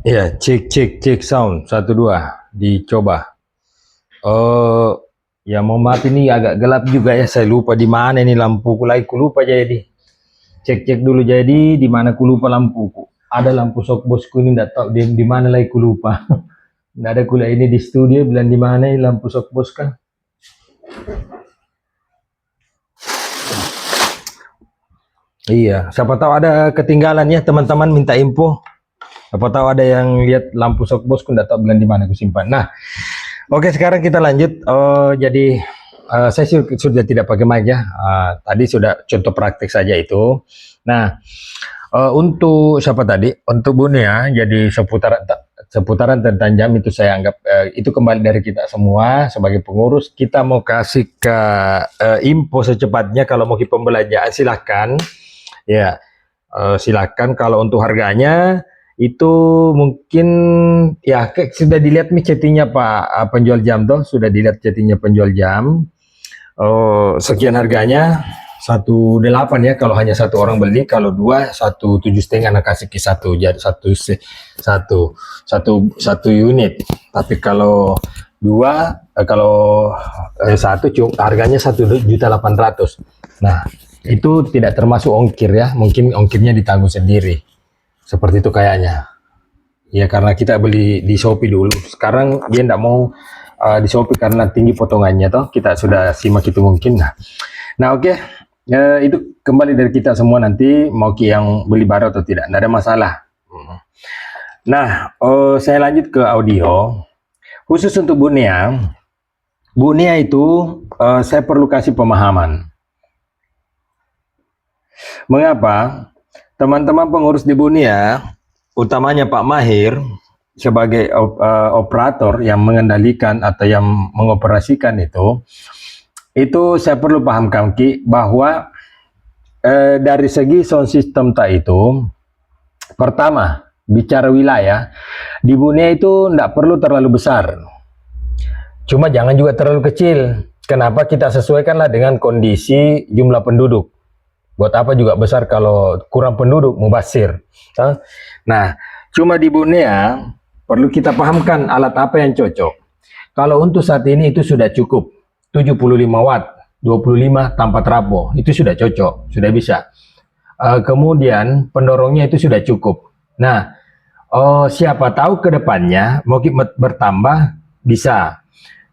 Ya, cek cek cek sound satu dua dicoba. Oh, ya mau mati nih agak gelap juga ya. Saya lupa di mana ini lampuku lagi. Ku lupa jadi. Cek cek dulu jadi di mana ku lupa lampuku. Ada lampu sok bosku ini enggak tahu di mana lagi ku lupa. Enggak ada kuliah ini di studio bilang di mana ini lampu sok bos kan. Iya, siapa tahu ada ketinggalan ya teman-teman minta info. Siapa tahu ada yang lihat lampu sok bosku enggak tahu bilang di mana ku simpan. Nah, oke, sekarang kita lanjut. Jadi saya sudah tidak pakai mic ya. Tadi sudah contoh praktik saja itu. Nah, untuk siapa tadi? Untuk Bunia, jadi seputaran tentang jam itu saya anggap itu kembali dari kita semua sebagai pengurus. Kita mau kasih ke info secepatnya kalau mau pembelanjaan silahkan. Ya, silakan. Kalau untuk harganya itu mungkin ya sudah dilihat nih chattingnya Pak penjual jam tuh sudah dilihat chattingnya penjual jam. Sekian harganya 18 ya kalau hanya satu orang beli, kalau dua 17,5 anak kasih ke satu, jadi satu unit. Tapi kalau dua kalau satu harganya 1.800.000. Nah, itu tidak termasuk ongkir ya, mungkin ongkirnya ditanggung sendiri. Seperti itu kayaknya. Ya karena kita beli di Shopee dulu. Sekarang dia tidak mau di Shopee karena tinggi potongannya toh. Kita sudah simak itu mungkin. Nah oke. Itu kembali dari kita semua nanti mau yang beli baru atau tidak. Tidak ada masalah. Nah, saya lanjut ke audio. Khusus untuk Bunia. Bunia itu saya perlu kasih pemahaman. Mengapa? Teman-teman pengurus di Bunia, utamanya Pak Mahir, sebagai operator yang mengendalikan atau yang mengoperasikan itu saya perlu pahamkan Ki, bahwa dari segi sound system itu, pertama, bicara wilayah, di Bunia itu tidak perlu terlalu besar. Cuma jangan juga terlalu kecil. Kenapa? Kita sesuaikanlah dengan kondisi jumlah penduduk. Buat apa juga besar kalau kurang penduduk, mubasir. Nah, cuma di Bunia perlu kita pahamkan alat apa yang cocok. Kalau untuk saat ini itu sudah cukup 75 watt, 25 tanpa trafo, itu sudah cocok, sudah bisa. Kemudian pendorongnya itu sudah cukup. Nah, siapa tahu ke depannya mau bertambah bisa.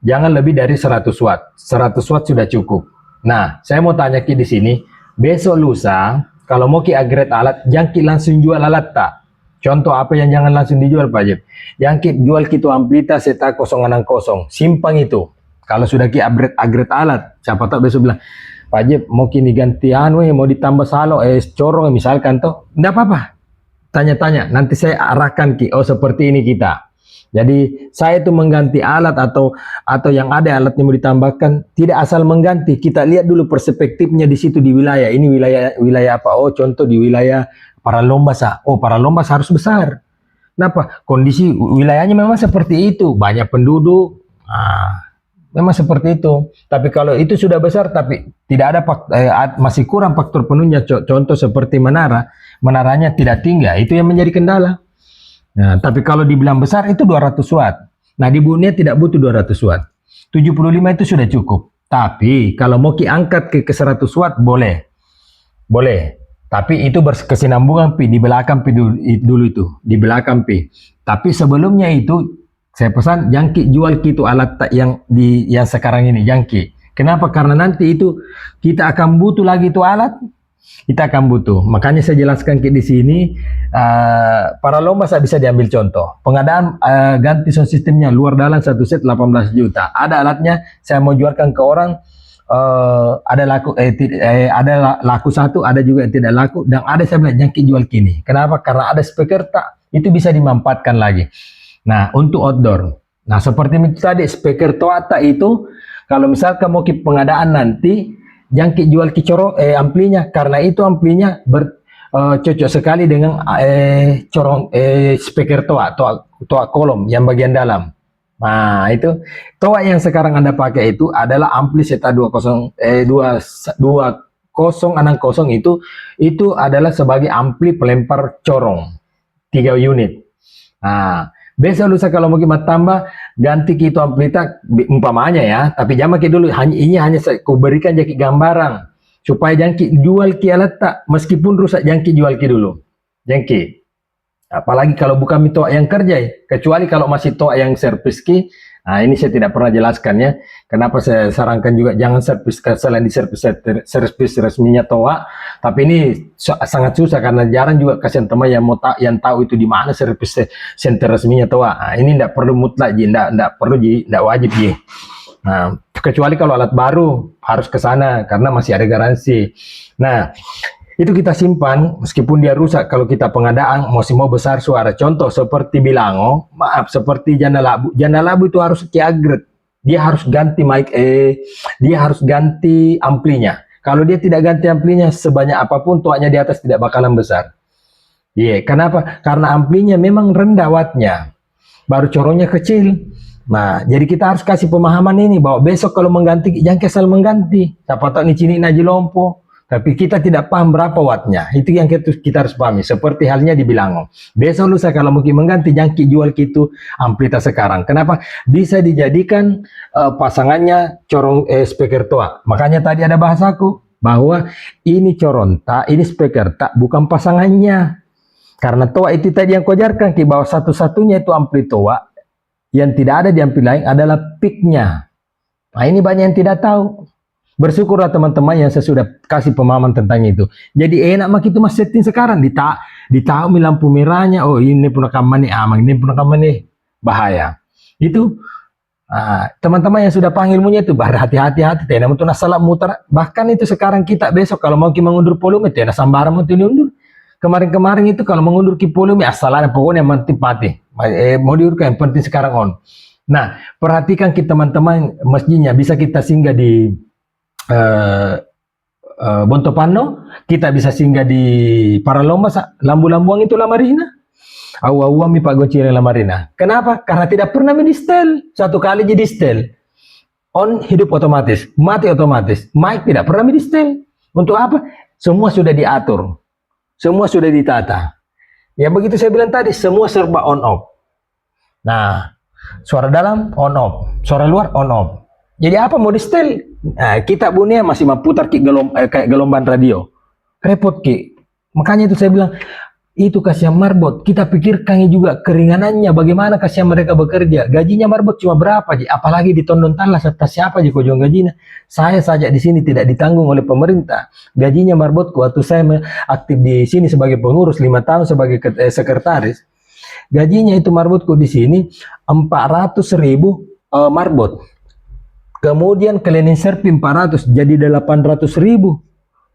Jangan lebih dari 100 watt. 100 watt sudah cukup. Nah, saya mau tanya Ki di sini. Besok lusa, kalau mau upgrade alat, jangkit langsung jual alat tak? Contoh apa yang jangan langsung dijual Pak Jeb? Jangkit jual gitu Amplita Seta 060, simpang itu. Kalau sudah upgrade alat, siapa tahu besok bilang, Pak Jeb mau kini ganti mau ditambah salo, corong misalkan toh, enggak apa-apa. Tanya-tanya, nanti saya arahkan Ki, seperti ini kita. Jadi saya itu mengganti alat atau yang ada alatnya mau ditambahkan, tidak asal mengganti. Kita lihat dulu perspektifnya di situ di wilayah. Ini wilayah apa? Contoh di wilayah Paralombas. Paralombas harus besar. Kenapa? Kondisi wilayahnya memang seperti itu, banyak penduduk. Memang seperti itu. Tapi kalau itu sudah besar tapi tidak ada masih kurang faktor penuhnya. Contoh seperti menaranya tidak tinggi, itu yang menjadi kendala. Nah, tapi kalau dibilang besar itu 200 watt. Nah, di Bunia tidak butuh 200 watt. 75 itu sudah cukup. Tapi kalau mau angkat ke 100 watt boleh. Boleh. Tapi itu berkesinambungan Pi, di belakang Pi dulu itu, di belakang Pi. Tapi sebelumnya itu saya pesan jangki jual gitu alat yang sekarang ini jangki. Kenapa? Karena nanti itu kita akan butuh lagi itu alat. Kita akan butuh. Makanya saya jelaskan di sini Paralombas bisa diambil contoh. Pengadaan ganti sound systemnya luar dalam satu set 18 juta. Ada alatnya, saya mau jualkan ke orang, ada laku satu, ada juga yang tidak laku, dan ada saya bilang jangkit jual kini. Kenapa? Karena ada speaker tak, itu bisa dimanfaatkan lagi. Nah, untuk outdoor. Nah, seperti itu tadi speaker Toata itu, kalau misalkan mau pengadaan nanti, jangkit jual kicoro amplinya, karena itu amplinya cocok sekali dengan speaker toa kolom yang bagian dalam. Nah, itu toa yang sekarang Anda pakai itu adalah ampli Seta 2060 itu adalah sebagai ampli pelempar corong. 3 unit. Nah, besok lusa kalau mau kimat tambah, ganti ki itu amplita umpamanya ya, tapi jangan ki dulu, ini hanya saya berikan jaki gambaran supaya jangan ki jual ki alat tak, meskipun rusak jangan ki jual ki dulu. Jangan ki. Apalagi kalau bukan toa yang kerja, kecuali kalau masih toa yang servis ki. Nah, ini saya tidak pernah jelaskan ya. Kenapa saya sarankan juga jangan servis selain di servis resminya toa. Tapi ini sangat susah karena jarang juga kasihan teman yang mau yang tahu itu di mana servis center resminya toa. Nah, ini tidak perlu mutlak, tidak perlu, tidak wajib ji. Nah, kecuali kalau alat baru harus ke sana karena masih ada garansi. Nah, itu kita simpan meskipun dia rusak kalau kita pengadaan masih mau besar suara. Contoh seperti Bilango, maaf, seperti Jana Labu itu harus kiagret, dia harus ganti mic, dia harus ganti amplinya. Kalau dia tidak ganti amplinya sebanyak apapun toanya di atas tidak bakalan besar. Iya, kenapa? Karena amplinya memang rendah wattnya, baru corongnya kecil. Nah, jadi kita harus kasih pemahaman ini bahwa besok kalau mengganti jangan kesal mengganti. Siapa tahu ini cini naji lompo. Tapi kita tidak paham berapa wattnya. Itu yang kita harus pahami. Seperti halnya di Bilango. Besok lusa kalau mungkin mengganti, jangan jual gitu amplita sekarang. Kenapa? Bisa dijadikan pasangannya corong speaker toa. Makanya tadi ada bahasaku bahwa ini coronta, ini speaker tak, bukan pasangannya. Karena toa itu tadi yang kojarkan bahwa satu-satunya itu ampli toa yang tidak ada di ampli lain adalah peaknya. Nah, ini banyak yang tidak tahu. Bersyukurlah teman-teman yang saya sudah kasih pemahaman tentang itu. Jadi enak mak itu mas setting sekarang ditahu lampu merahnya. Oh ini pun rekaman nih aman, ini pun rekaman nih bahaya. Itu teman-teman yang sudah panggil ilmunya itu berhati-hati, tidak untuk salah muter. Bahkan itu sekarang kita besok kalau mau kita mengundur volume, tidak sambaran mau diundur. Kemarin-kemarin itu kalau mengundur ki volume asal ada pokoknya mati. Mau diurut yang penting sekarang on. Nah perhatikan kita teman-teman masjidnya bisa kita singgah di Bontopano, kita bisa singgah di Paralomba, Lambu-Lambuang itu Lamarina. Awu-awu Pak Gocire Lamarina. Kenapa? Karena tidak pernah di-distel. Satu kali jadi distel. On hidup otomatis, mati otomatis. Mic tidak pernah di-distel. Untuk apa? Semua sudah diatur. Semua sudah ditata. Ya begitu saya bilang tadi, semua serba on off. Nah, suara dalam on off, suara luar on off. Jadi apa mau di-setel? Nah, kita bunyi masih memutar kayak gelombang radio. Repot ki. Makanya itu saya bilang, itu kasihan marbot. Kita pikirkan juga keringanannya, bagaimana kasihan mereka bekerja. Gajinya marbot cuma berapa? Apalagi di Tondon Tala, serta siapa kojong gajinya. Saya saja di sini tidak ditanggung oleh pemerintah. Gajinya marbot waktu saya aktif di sini sebagai pengurus 5 tahun sebagai sekretaris. Gajinya itu marbotku di sini 400.000 marbot. Kemudian cleaning service 400, jadi 800.000.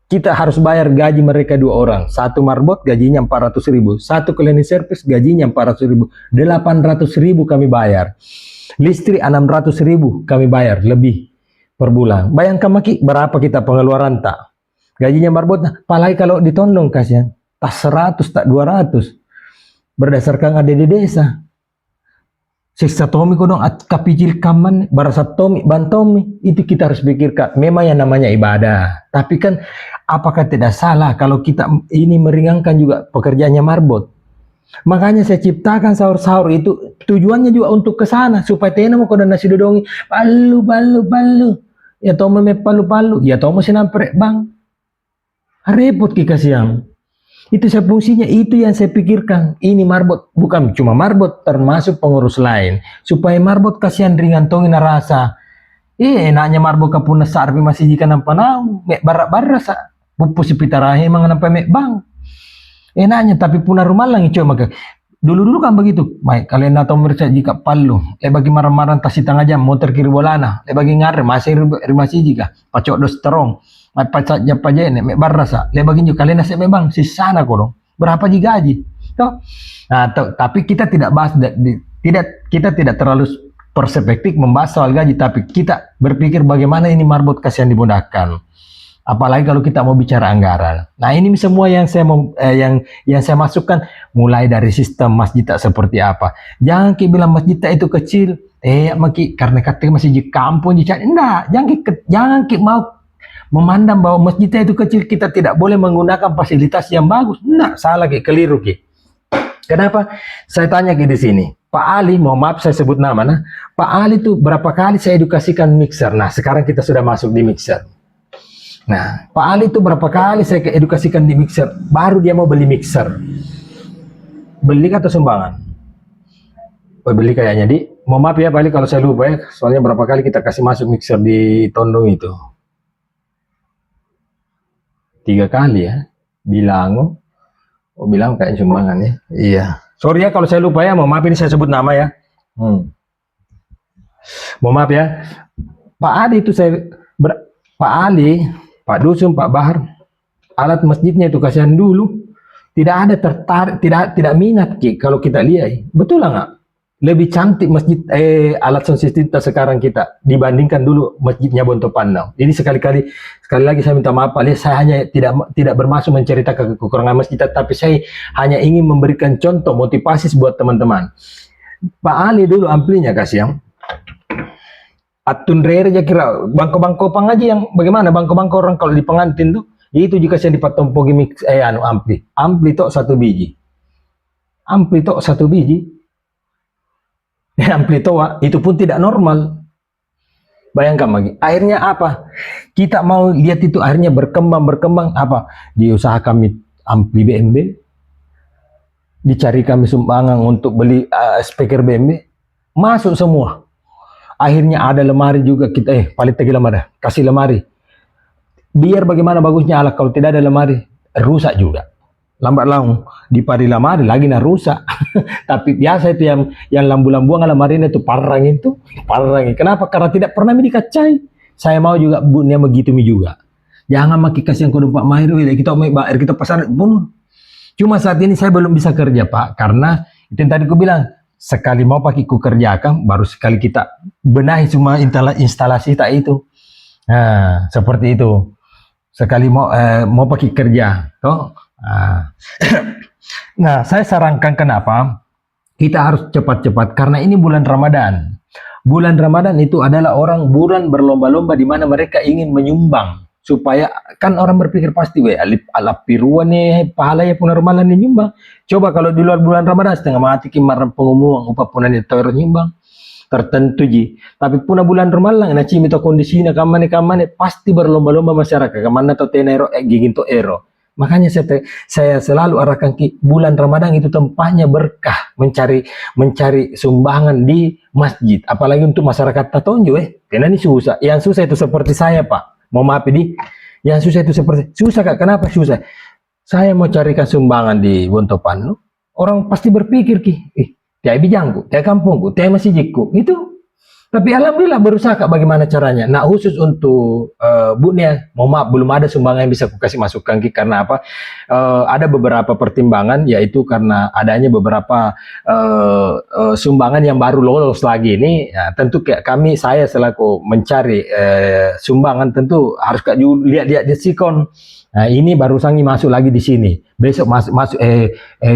Kita harus bayar gaji mereka 2 orang. Satu marbot gajinya 400.000. Satu cleaning service gajinya 400.000. 800.000 kami bayar. Listrik 600.000 kami bayar lebih per bulan. Bayangkan maki berapa kita pengeluaran tak. Gajinya marbot, apalagi kalau ditondong kasihan. Tak 100, tak 200. Berdasarkan ada di desa. Siksa Tomi kodong kapicil kaman barasa Tomi bantomi itu kita harus pikirkan. Memang yang namanya ibadah, tapi kan apakah tidak salah kalau kita ini meringankan juga pekerjaannya marbot. Makanya saya ciptakan sahur-sahur itu tujuannya juga untuk ke sana supaya tena mau kodong nasi dodongi palu ya tomo me palu ya tomo sinampre bang repot kita siang. Itu fungsinya, itu yang saya pikirkan. Ini marbot, bukan cuma marbot, termasuk pengurus lain. Supaya marbot kasihan ringan tongin rasa. Enaknya marbot kapuna sarpi masih jika nampak nau. Mek barak-barak sa. Pupus pitarahe mga nampak mek bang. Enaknya, tapi puna rumah lang ico maka. Dulu-dulu kan begitu. Baik, kalian atau mereka jika palu. Bagi marah-marah tas tengah jam, motor kiri bolana. Bagi ngar, masih jika. Pacok dos terong. Pacatnya paja ini, mek barasa. Bagi juga kalian nasib memang sisana dong. Berapa gaji? Toh? Nah, tapi kita tidak bahas, kita tidak terlalu perspektif membahas soal gaji, tapi kita berpikir bagaimana ini marbot kasihan dimudahkan. Apalagi kalau kita mau bicara anggaran. Nah, ini semua yang saya yang saya masukkan mulai dari sistem masjid seperti apa. Jangan kita bilang masjid itu kecil, karena katanya masih di kampung enggak, jangan kita mau memandang bahwa masjid itu kecil, kita tidak boleh menggunakan fasilitas yang bagus. Enggak, salah keliru. Kenapa? Saya tanya di sini, Pak Ali, mohon maaf saya sebut nama, nah, Pak Ali itu berapa kali saya edukasikan mixer. Nah, sekarang kita sudah masuk di mixer. Nah, Pak Ali itu berapa kali saya edukasikan di mixer, baru dia mau beli mixer. Beli atau sumbangan? Oh, beli kayaknya. Mohon maaf ya Pak Ali kalau saya lupa ya, soalnya berapa kali kita kasih masuk mixer di Tondong itu. 3 kali ya. Bilang, bilang kayak sumbangan ya. Iya. Sorry ya kalau saya lupa ya, mohon maaf ini saya sebut nama ya. Mohon maaf ya. Pak Ali itu Pak Ali, Pak Dusun, Pak Bahar, alat masjidnya itu kasihan dulu. Tidak ada tertarik, tidak minat Ki kalau kita lihat. Betul nggak? Lebih cantik masjid alat sound system kita sekarang kita dibandingkan dulu masjidnya Bonto Pandau. Ini sekali lagi saya minta maaf Pak Ali, saya hanya tidak bermaksud menceritakan kekurangan masjid, tapi saya hanya ingin memberikan contoh motivasi buat teman-teman. Pak Ali dulu amplinya kasih yang Atun rere aja kira bangko-bangko pang aja yang bagaimana bangko-bangko orang kalau di pengantin tuh itu juga saya dipatompogi mix ampli tok 1 biji. Ampli tok 1 biji. Ampli toa itu pun tidak normal. Bayangkan lagi. Akhirnya apa? Kita mau lihat itu akhirnya berkembang apa? Diusaha kami ampli BMB. Dicari kami sumbangan untuk beli speaker BMB. Masuk semua. Akhirnya ada lemari juga kita paling tinggi lemari, kasih lemari. Biar bagaimana bagusnya alat kalau tidak ada lemari rusak juga. Lambat laun dipari lemari lagi nah rusak. Tapi biasa itu yang lambu-lambuan lemari itu parang. Kenapa? Karena tidak pernah dikacai. Saya mau juga bunnya begitu juga. Jangan makin kasih yang kudu Pak Mahir, kita pasar bunuh. Cuma saat ini saya belum bisa kerja Pak, karena itu yang tadi aku bilang. Sekali mau pakai ku kerjakan, baru sekali kita benahi semua instalasi kita itu. Nah, seperti itu. Sekali mau pakai kerja, toh. Nah, saya sarankan kenapa kita harus cepat-cepat karena ini bulan Ramadan. Bulan Ramadan itu adalah bulan berlomba-lomba di mana mereka ingin menyumbang supaya kan orang berpikir pasti alap piruan nih pahala ya punermalan nih nyumbang. Coba kalau di luar bulan Ramadan setengah mati kimaran pengumuman upah punan itu nyumbang tertentu ji. Tapi punah bulan Ramadan na cimi to kondisinya kamane pasti berlomba-lomba masyarakat kamana to tenero gigin to ero. Makanya saya selalu arahkan bulan Ramadan itu tempatnya berkah mencari sumbangan di masjid, apalagi untuk masyarakat Tatonjo karena ini susah. Yang susah itu seperti saya Pak. Mau maaf ini, yang susah itu susah Kak. Kenapa susah? Saya mau carikan sumbangan di Bonto Pandau, orang pasti berpikir tiap bijangku, tiap kampungku, tiap masjidku, gitu. Tapi alhamdulillah berusaha Kak bagaimana caranya. Nah khusus untuk Bu Nia, mau maaf belum ada sumbangan yang bisa aku kasih masukan karena apa? Ada beberapa pertimbangan, yaitu karena adanya beberapa sumbangan yang baru lolos lagi ini. Ya, tentu kayak saya selaku mencari sumbangan tentu harus Kak lihat di sikon. Nah, ini baru sangi masuk lagi di sini. Besok masuk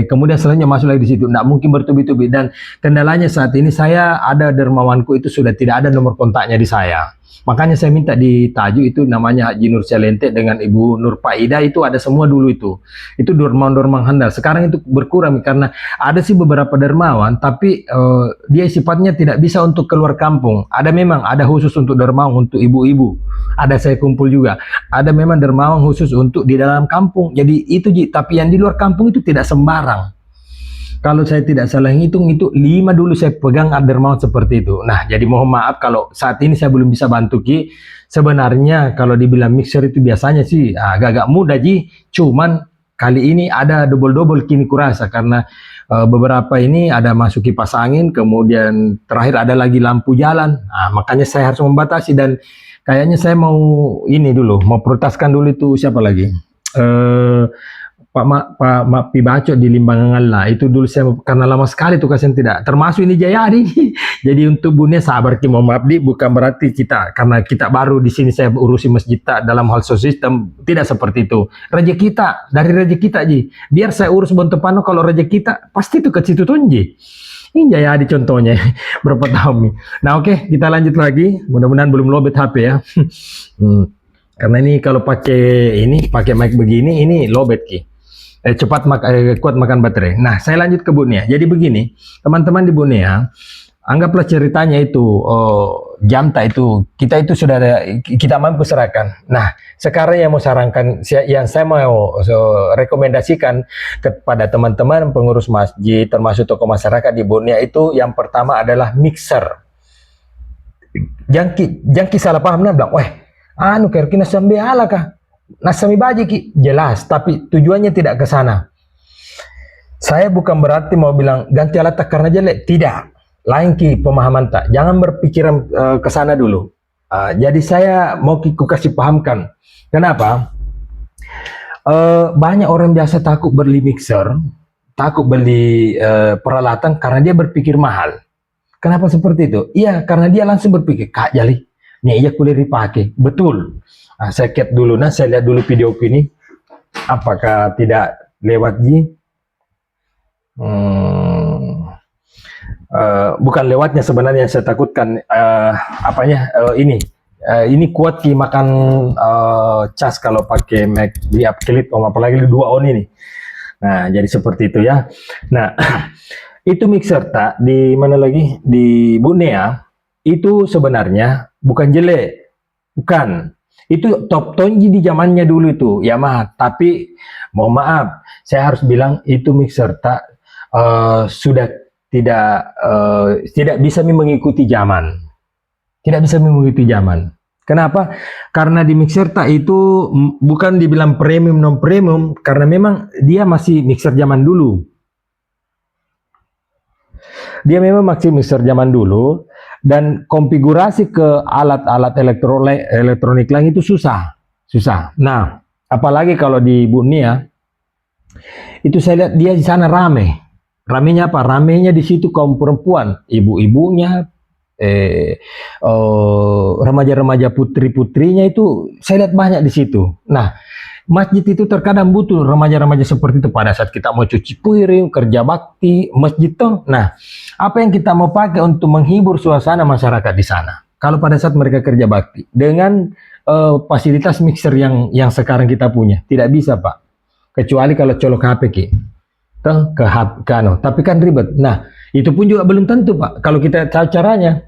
kemudian selanjutnya masuk lagi di situ. Nggak mungkin bertubi-tubi dan kendalanya saat ini saya ada dermawanku itu sudah tidak ada nomor kontaknya di saya. Makanya saya minta di Tajuk itu namanya Haji Nur Celente dengan Ibu Nur Paida itu ada semua dulu itu. Itu dermawan handal. Sekarang itu berkurang karena ada sih beberapa dermawan tapi dia sifatnya tidak bisa untuk keluar kampung. Ada memang ada khusus untuk dermawan untuk ibu-ibu. Ada saya kumpul juga. Ada memang dermawan khusus untuk di dalam kampung. Jadi itu tapi yang di luar kampung itu tidak sembarang. Kalau saya tidak salah hitung itu 5 dulu saya pegang dermawan seperti itu. Nah, jadi mohon maaf kalau saat ini saya belum bisa bantu Ki. Sebenarnya kalau dibilang mixer itu biasanya sih agak-agak mudah Ji. Cuman kali ini ada double-double kini kurasa karena beberapa ini ada masuk kipas angin, kemudian terakhir ada lagi lampu jalan. Nah, makanya saya harus membatasi dan kayaknya saya mau ini dulu, mau prioritaskan dulu itu siapa lagi? Pak Pibaco di Limbangan lah itu dulu saya karena lama sekali tuh kasihan tidak termasuk ini Jayadi. Jadi untuk Bunya sabar Ki, mohon maaf bukan berarti kita karena kita baru di sini saya urusi masjid dalam hal sistem tidak seperti itu. Rezeki kita dari rezeki kita Ji. Biar saya urus Bonto Pandau kalau rezeki kita pasti itu ke situ tuh Ji. Ini Jayadi contohnya berapa tahun nih. Nah oke, kita lanjut lagi. Mudah-mudahan belum lobet HP ya. Karena ini kalau pakai mic begini ini lobet Ki. kuat makan baterai. Nah, saya lanjut ke Bu Nia. Jadi begini, teman-teman di Bu Nia, anggaplah ceritanya itu Jamta itu kita sudah ada, kita mampu serahkan. Nah, sekarang yang mau sarankan, yang saya mau rekomendasikan kepada teman-teman pengurus masjid termasuk tokoh masyarakat di Bu Nia itu yang pertama adalah mixer. Jangki salah pahamnya bilang, wah, anu kira-kira sambil ala kah? Nasami baji ki, jelas, tapi tujuannya tidak ke sana. Saya bukan berarti mau bilang ganti alat tak karena jelek, tidak. Lain ki pemahaman tak. Jangan berpikiran ke sana dulu. Jadi saya mau ku kasih pahamkan. Kenapa? Banyak orang biasa takut beli mixer, takut beli peralatan karena dia berpikir mahal. Kenapa seperti itu? Iya, karena dia langsung berpikir, Kak Jali, nih iya kuliah dipakai. Betul. Saya lihat dulu, saya lihat dulu video ini, apakah tidak lewat bukan lewatnya sebenarnya yang saya takutkan, ini kuat makan cas kalau pakai Mac di upclip, apalagi 2 on ini. Nah, jadi seperti itu ya. Nah, itu mixer tak di mana lagi di Bu Nia itu sebenarnya bukan jelek, bukan. Itu top tonji di zamannya dulu itu Yamaha, tapi mohon maaf saya harus bilang itu mixer tak sudah tidak bisa mengikuti zaman, tidak bisa mengikuti zaman. Kenapa? Karena di mixer tak itu bukan dibilang premium non premium, karena memang dia masih mixer zaman dulu. Dia memang masih mixer zaman dulu. Dan konfigurasi ke alat-alat elektronik lain itu susah. Nah, apalagi kalau di Bu Nia, itu saya lihat dia di sana rame. Ramenya apa? Ramenya di situ kaum perempuan, ibu-ibunya, remaja-remaja putri-putrinya itu saya lihat banyak di situ. Nah, masjid itu terkadang butuh remaja-remaja seperti itu pada saat kita mau cuci piring, kerja bakti, masjid toh. Nah, apa yang kita mau pakai untuk menghibur suasana masyarakat di sana? Kalau pada saat mereka kerja bakti dengan fasilitas mixer yang sekarang kita punya, tidak bisa Pak. Kecuali kalau colok HP toh ke HP, tapi kan ribet. Nah, itu pun juga belum tentu Pak. Kalau kita tahu caranya,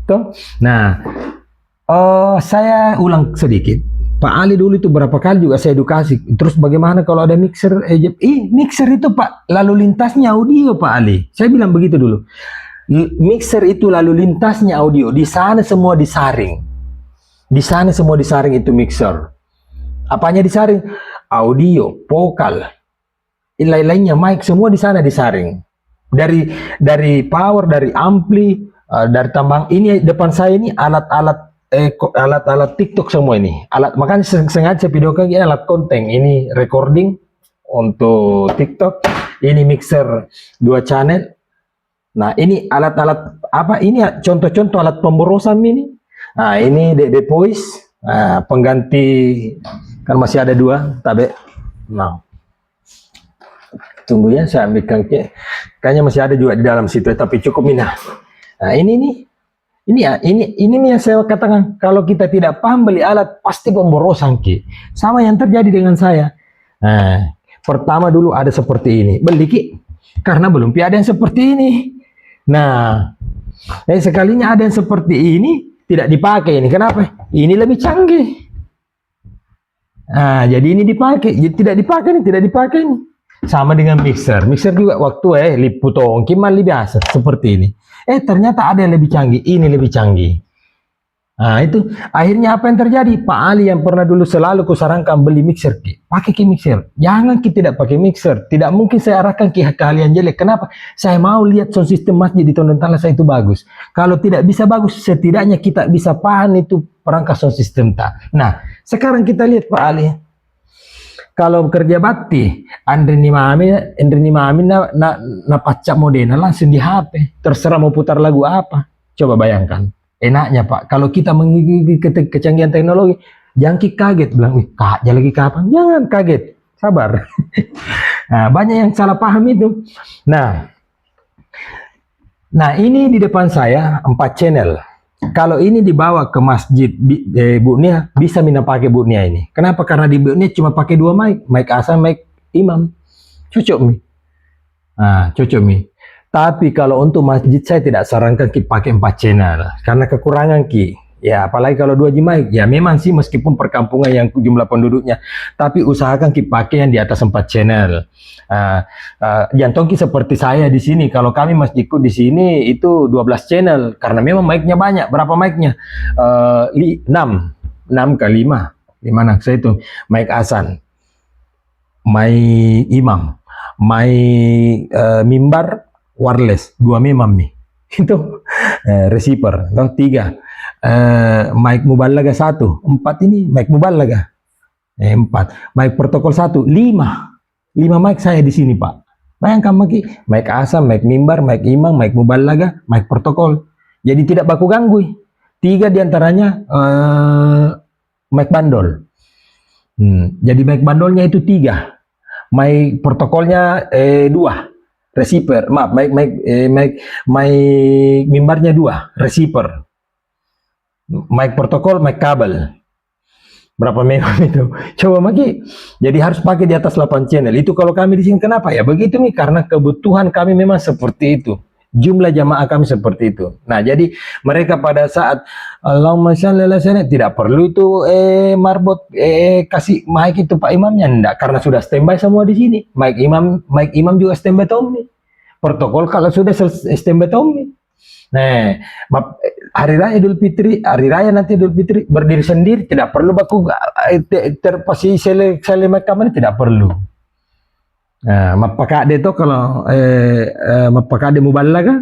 toh. Nah, saya ulang sedikit. Pak Ali dulu itu berapa kali juga saya edukasi. Terus bagaimana kalau ada mixer? Mixer itu Pak, lalu lintasnya audio Pak Ali. Saya bilang begitu dulu. Mixer itu lalu lintasnya audio. Di sana semua disaring. Di sana semua disaring itu mixer. Apanya disaring? Audio, vokal, lain-lainnya, mic, semua di sana disaring. Dari power, dari ampli, dari tambang. Ini depan saya ini alat-alat TikTok semua ini. Makanya sengaja videokan ini alat konten. Ini recording untuk TikTok. Ini mixer 2 channel. Nah, ini alat-alat apa? Ini contoh-contoh alat pemborosan ini. Nah, ini DB Voice. Nah, pengganti kan masih ada 2, tabe. Nah, tunggu ya, saya ambilkan kayaknya masih ada juga di dalam situ, tapi cukup ini. Nah, ini nih yang saya katakan, kalau kita tidak paham beli alat pasti pemborosan ki. Sama yang terjadi dengan saya. Nah, pertama dulu ada seperti ini, beli ki karena belum ada yang seperti ini. Nah, sekalinya ada yang seperti ini tidak dipakai ini. Kenapa? Ini lebih canggih. Nah, jadi ini dipakai, tidak dipakai nih. Sama dengan mixer. Mixer juga waktu liputong kimali biasa seperti ini. Ternyata ada yang lebih canggih. Ini lebih canggih. Nah, itu akhirnya apa yang terjadi? Pak Ali yang pernah dulu selalu kusarankan beli mixer, pakai mixer. Jangan tidak pakai mixer. Tidak mungkin saya arahkan kalian jelek. Kenapa? Saya mau lihat sound system masjid di Tondon Tala saya itu bagus. Kalau tidak bisa bagus, setidaknya kita bisa paham itu perangkat sound system tak. Nah, sekarang kita lihat Pak Ali. Kalau kerja bakti, Andre Nimami na pacak modena langsung di HP. Terserah mau putar lagu apa. Coba bayangkan. Enaknya Pak, kalau kita mengikuti kecanggihan teknologi, jangan kaget bilang, wih Kak, lagi kapan? Jangan kaget, sabar. Nah, banyak yang salah paham itu. Nah ini di depan saya 4 channel. Kalau ini dibawa ke masjid Bu Nia, bisa mina pakai Bu Nia ini. Kenapa? Karena di Bu Nia cuma pakai 2 mic, mic asal, mic imam. Cocok mi. Nah, cocok mi. Tapi kalau untuk masjid saya tidak sarankan ki pakai 4 channel karena kekurangan ki. Ya, apalagi kalau 2 mic. Ya memang sih meskipun perkampungan yang jumlah penduduknya, tapi usahakan ki pakai yang di atas 4 channel. Jantung ki seperti saya di sini. Kalau kami masjidku di sini itu 12 channel karena memang mic-nya banyak. Berapa mic-nya? 6 kali 5. 5 nak saya itu. Mic azan, mic imam, mic mimbar wireless 2 memang nih. Itu receiver. 3. Mic mubalaghah 1. 4 ini mic mubalaghah. 4. Mic protokol 1. 5 mic saya di sini, Pak. Bayangkan maki, mic azan, mic mimbar, mic imam, mic mubalaghah, mic protokol. Jadi tidak baku ganggu. 3 diantaranya mic bandol. Jadi mic bandolnya itu 3. Mic protokolnya 2. Receiver, maaf, mic mimbarnya 2, receiver. Mic protokol, mic kabel. Berapa memang itu? Coba maki. Jadi harus pakai di atas 8 channel. Itu kalau kami di sini kenapa ya? Begitu nih karena kebutuhan kami memang seperti itu. Jumlah jamaah kami seperti itu. Nah, jadi mereka pada saat Allahumma shalli ala sayyidina tidak perlu itu marbot kasih mic itu Pak Imamnya enggak karena sudah standby semua di sini. Mic imam juga standby Tommy. Protokol kalau sudah standby Tommy. Nah, hari raya Idul Fitri, hari raya nanti Idul Fitri berdiri sendiri tidak perlu baku terpasi sele kamar tidak perlu. Nah, mapakade itu kalau mapakade mubalaghah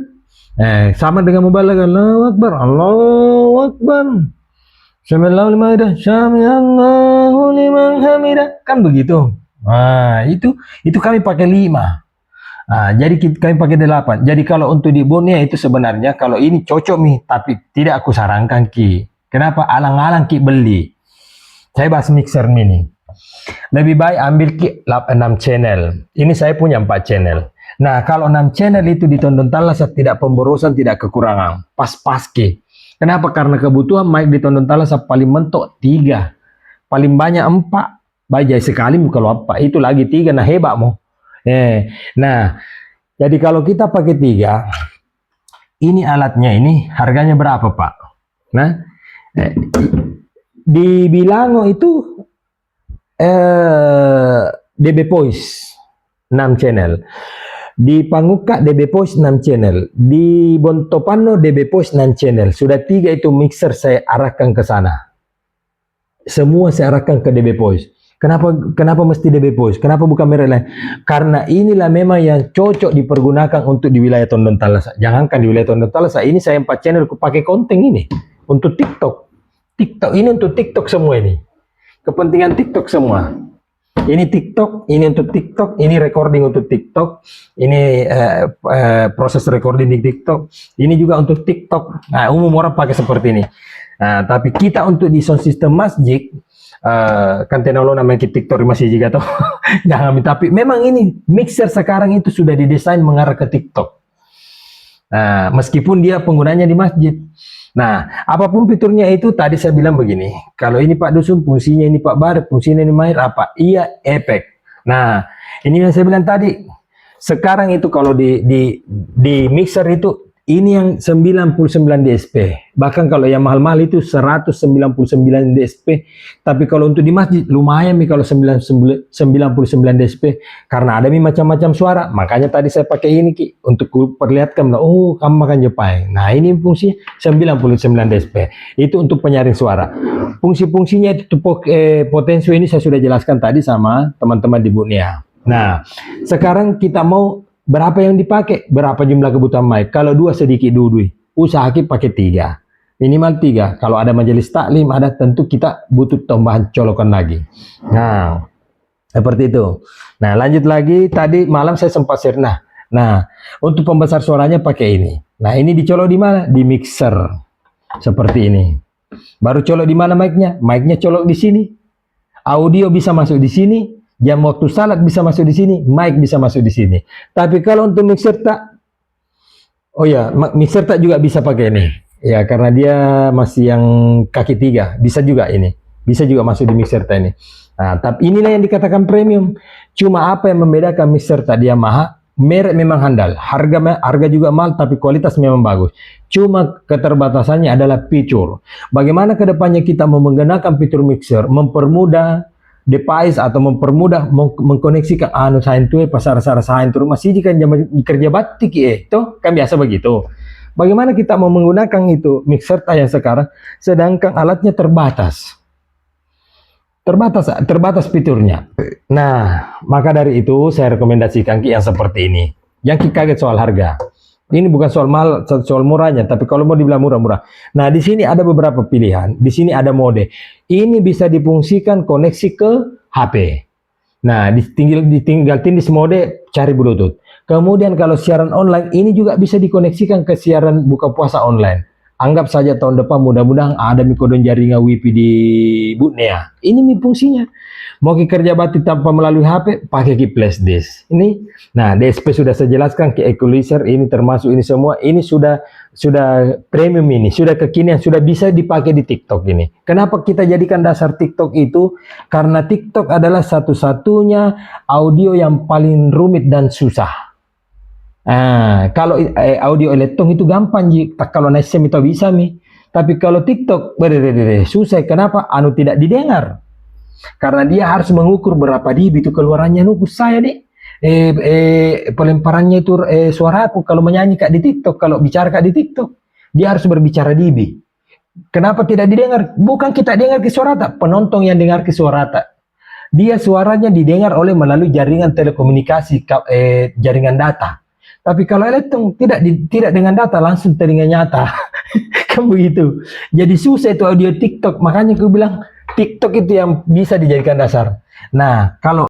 sama dengan mubalaghah Allahu Akbar, Allahu Akbar. Sami'allahu liman hamidah, Sami'allahu liman hamidah. Kan begitu. Nah, itu kami pakai 5. Nah, jadi kami pakai 8. Jadi kalau untuk di Borneo itu sebenarnya kalau ini cocok nih, tapi tidak aku sarankan ki. Kenapa? Alang-alang ki beli. Saya bahas mixer mini. Lebih baik ambil ki 6 channel. Ini saya punya 4 channel. Nah, kalau 6 channel itu ditonton Talasa tidak pemborosan, tidak kekurangan. Pas-pas ki. Kenapa? Karena kebutuhan mic ditonton Talasa paling mentok 3. Paling banyak 4. Bajai sekali kalau apa. Itu lagi 3. Nah, hebat mo. Nah, jadi kalau kita pakai 3, ini alatnya ini harganya berapa, Pak? Nah, di Bilango itu DB Voice 6 channel. Di Panguka DB Voice 6 channel. Di Bontopano DB Voice 6 channel. Sudah 3 itu mixer saya arahkan ke sana. Semua saya arahkan ke DB Voice. Kenapa mesti DB Voice? Kenapa bukan merek lain? Karena inilah memang yang cocok dipergunakan untuk di wilayah Tondon Talasa. Jangankan di wilayah Tondon Talasa, ini saya 4 channel aku pakai konten ini untuk TikTok. TikTok ini untuk TikTok semua ini. Kepentingan TikTok semua. Ini TikTok, ini untuk TikTok, ini recording untuk TikTok, ini proses recording di TikTok, ini juga untuk TikTok. Nah, umum orang pakai seperti ini. Nah, tapi kita untuk di sound system masjid, kan teknologi namanya TikTok masih juga tuh. Jangan, tapi memang ini mixer sekarang itu sudah didesain mengarah ke TikTok. Nah, meskipun dia penggunanya di masjid. Nah, apapun fiturnya itu tadi saya bilang begini. Kalau ini Pak Dusun fungsinya ini Pak Bar, fungsinya ini Mahir apa? Iya, efek. Nah, ini yang saya bilang tadi. Sekarang itu kalau di mixer itu ini yang 99 DSP. Bahkan kalau yang mahal-mahal itu 199 DSP. Tapi kalau untuk di masjid lumayan nih kalau 99 DSP. Karena ada nih macam-macam suara. Makanya tadi saya pakai ini Ki untuk perlihatkan, oh kamu makan Jepang. Nah, ini fungsi 99 DSP. Itu untuk penyaring suara. Fungsi-fungsinya itu potensio ini saya sudah jelaskan tadi sama teman-teman di Borneo. Nah, sekarang kita mau berapa yang dipakai? Berapa jumlah kebutuhan mic? Kalau 2 sedikit dulu. Usahakan pakai 3. Minimal 3. Kalau ada majelis taklim, ada tentu kita butuh tambahan colokan lagi. Nah, seperti itu. Nah, lanjut lagi. Tadi malam saya sempat share. Nah, untuk pembesar suaranya pakai ini. Nah, ini dicolok di mana? Di mixer. Seperti ini. Baru colok di mana mic-nya? Mic-nya colok di sini. Audio bisa masuk di sini. Jam waktu salat bisa masuk di sini, mic bisa masuk di sini. Tapi kalau untuk mixer tak, oh ya, mixer tak juga bisa pakai ini. Ya, karena dia masih yang kaki 3, bisa juga ini. Bisa juga masuk di mixer tak ini. Nah, tapi inilah yang dikatakan premium. Cuma apa yang membedakan mixer tadi Yamaha? Merek memang handal, harga juga mahal, tapi kualitas memang bagus. Cuma keterbatasannya adalah fitur. Bagaimana kedepannya kita mau menggunakan fitur mixer, mempermudah device atau mempermudah mengkoneksikan anu sain tuh pasar-pasar sain tuh masih jika kerja batik itu kan biasa begitu. Bagaimana kita mau menggunakan itu mixer yang sekarang, sedangkan alatnya terbatas fiturnya. Nah, maka dari itu saya rekomendasikan yang seperti ini. Yang kaget soal harga. Ini bukan soal mahal, soal murahnya, tapi kalau mau dibilang murah-murah. Nah, di sini ada beberapa pilihan. Di sini ada mode. Ini bisa difungsikan koneksi ke HP. Nah, ditinggal tindis mode, cari Bluetooth. Kemudian kalau siaran online, ini juga bisa dikoneksikan ke siaran buka puasa online. Anggap saja tahun depan mudah-mudahan ada mikodon jaringan WiFi di Butnea. Ini fungsinya. Mau kerja batik tanpa melalui HP, pakai flash disk. Ini, nah DSP sudah saya jelaskan, ke equalizer ini termasuk ini semua. Ini sudah premium ini, sudah kekinian, sudah bisa dipakai di TikTok ini. Kenapa kita jadikan dasar TikTok itu? Karena TikTok adalah satu-satunya audio yang paling rumit dan susah. Kalau audio elektron itu gampang, kalau naik sem itu bisa mi. Tapi kalau TikTok susah. Kenapa? Anu tidak didengar. Karena dia harus mengukur berapa dB itu keluarannya. Nukur saya deh. Pelemparannya itu suara aku kalau menyanyi kak di TikTok, kalau bicara kak di TikTok, dia harus berbicara dB. Kenapa tidak didengar? Bukan kita dengar ke suara tak, penonton yang dengar ke suara tak. Dia suaranya didengar oleh melalui jaringan telekomunikasi, jaringan data. Tapi kalau elektron tidak dengan data, langsung telinga nyata. Kan begitu. Jadi susah itu audio TikTok. Makanya aku bilang TikTok itu yang bisa dijadikan dasar. Nah, kalau